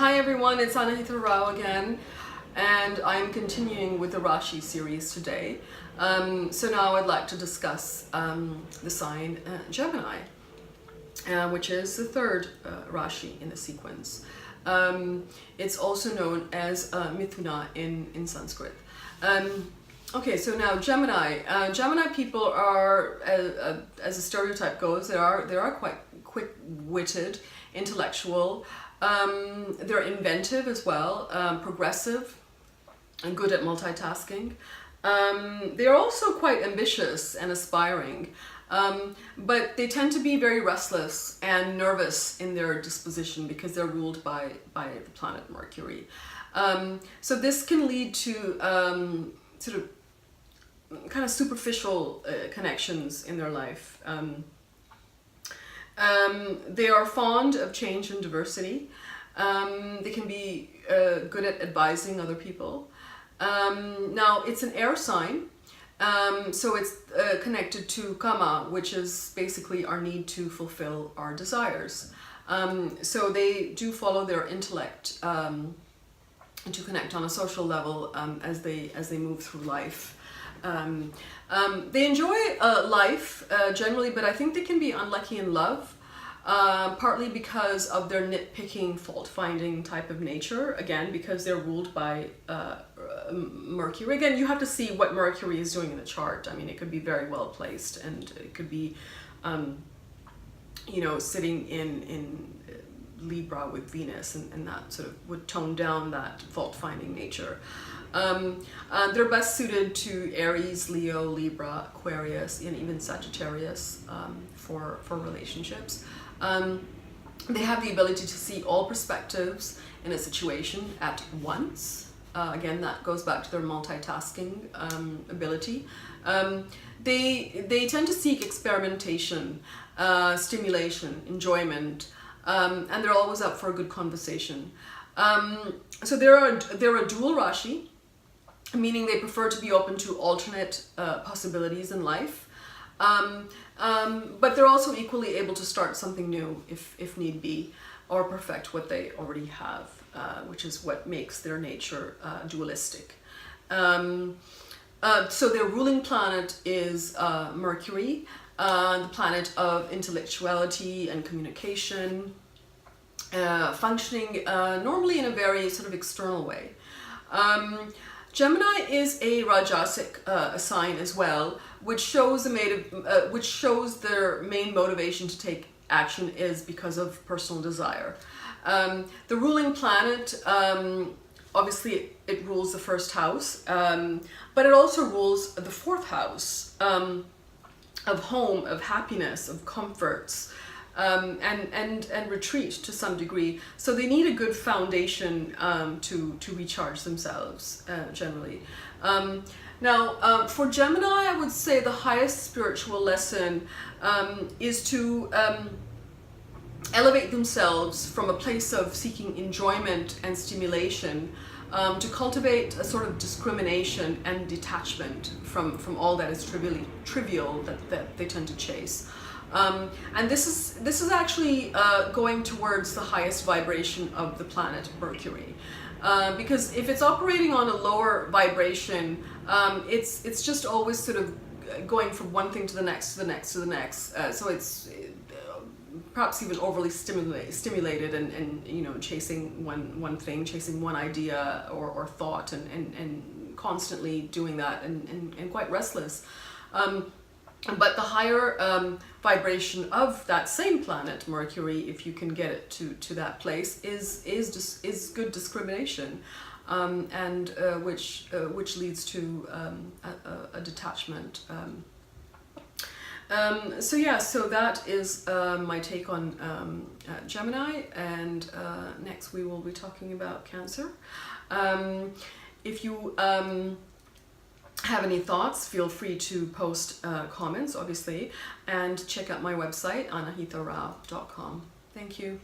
Hi everyone, it's Anahita Rao again, and I'm continuing with the Rashi series today. So now I'd like to discuss the sign Gemini, which is the third Rashi in the sequence. It's also known as Mithuna in Sanskrit. Okay, so now Gemini. Gemini people are, as a stereotype goes, they are quite quick-witted, intellectual. They're inventive as well, progressive, and good at multitasking. They're also quite ambitious and aspiring, but they tend to be very restless and nervous in their disposition because they're ruled by the planet Mercury. So this can lead to sort of kind of superficial connections in their life. They are fond of change and diversity. They can be good at advising other people. Now, it's an air sign, so it's connected to kama, which is basically our need to fulfill our desires. So they do follow their intellect to connect on a social level as they move through life. They enjoy life generally, but I think they can be unlucky in love, partly because of their nitpicking, fault-finding type of nature, again because they're ruled by Mercury. Again, you have to see what Mercury is doing in the chart. I mean, it could be very well placed, and it could be sitting in Libra with Venus, and that sort of would tone down that fault-finding nature. They're best suited to Aries, Leo, Libra, Aquarius, and even Sagittarius for relationships. They have the ability to see all perspectives in a situation at once. Again, that goes back to their multitasking ability. They tend to seek experimentation, stimulation, enjoyment, and they're always up for a good conversation. So they're a dual Rashi, meaning they prefer to be open to alternate possibilities in life. But they're also equally able to start something new if need be, or perfect what they already have, which is what makes their nature dualistic. So their ruling planet is Mercury, the planet of intellectuality and communication, functioning normally in a very sort of external way. Gemini is a Rajasic sign as well, which shows their main motivation to take action is because of personal desire. The ruling planet, obviously it rules the first house, but it also rules the fourth house of home, of happiness, of comforts, and retreat to some degree. So they need a good foundation to recharge themselves generally. Now, for Gemini, I would say the highest spiritual lesson is to elevate themselves from a place of seeking enjoyment and stimulation to cultivate a sort of discrimination and detachment from all that is trivial that they tend to chase. And this is actually going towards the highest vibration of the planet Mercury, because if it's operating on a lower vibration, it's just always sort of going from one thing to the next, to the next, to the next. So it's perhaps even overly stimulated and chasing one thing, chasing one idea or thought, and constantly doing that and quite restless. But the higher vibration of that same planet, Mercury, if you can get it to that place, is good discrimination, and which leads to a detachment. So that is my take on Gemini, and next we will be talking about Cancer. If you have any thoughts, feel free to post comments, obviously, and check out my website, anahitharao.com. Thank you.